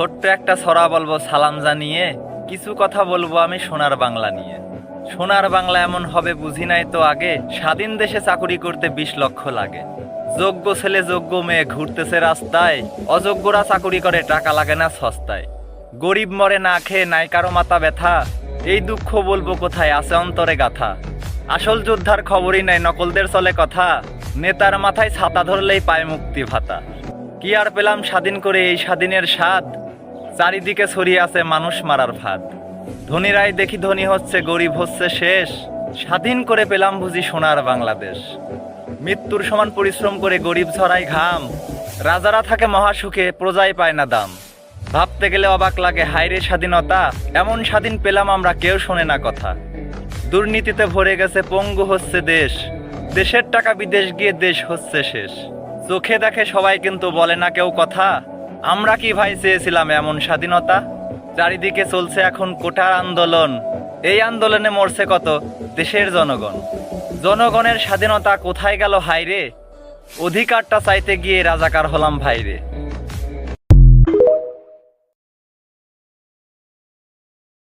ছোট্ট একটা ছড়া বলবো সালাম জানিয়ে, কিছু কথা বলবো আমি সোনার বাংলা নিয়ে। সোনার বাংলা এমন হবে বুঝি নাই তো আগে, স্বাধীন দেশে চাকুরি করতে 20 লক্ষ লাগে। যোগ্য ছেলে যোগ্য মেয়ে ঘুরতেছে রাস্তায়, অযোগ্যরা চাকুরি করে টাকা লাগে না সস্তায়। গরিব মরে না খেয়ে নাই কারো মাথা ব্যথা, এই দুঃখ বলবো কোথায় আছে অন্তরে গাথা। আসল যোদ্ধার খবরই নাই নকলদের চলে কথা, নেতার মাথায় ছাতা ধরলেই পায় মুক্তি ভাতা। কি আর পেলাম স্বাধীন করে এই স্বাধীনের স্বাদ, চারিদিকে ছড়িয়ে আছে মানুষ মারার ফাঁদ। ধনীরাই দেখি ধনী হচ্ছে গরিব হচ্ছে শেষ, স্বাধীন করে পেলাম বুঝি সোনার বাংলাদেশ। মৃত্যুর সমান পরিশ্রম করে গরিব ঝরায় ঘাম, রাজারা থাকে মহাসুখে প্রজাই পায় না দাম। ভাবতে গেলে অবাক লাগে হায়রে স্বাধীনতা, এমন স্বাধীন পেলাম আমরা কেউ শোনে না কথা। দুর্নীতিতে ভরে গেছে পঙ্গু হচ্ছে দেশ, দেশের টাকা বিদেশ গিয়ে দেশ হচ্ছে শেষ। চোখে দেখে সবাই কিন্তু বলে না কেউ কথা, আমরা কি ভাই চেয়েছিলাম এমন স্বাধীনতা। চারিদিকে চলছে এখন কোটার আন্দোলন, এই আন্দোলনে মরছে কত দেশের জনগণ। জনগণের স্বাধীনতা কোথায় গেল হায়রে, অধিকারটা চাইতে গিয়ে রাজাকার হলাম ভাইরে।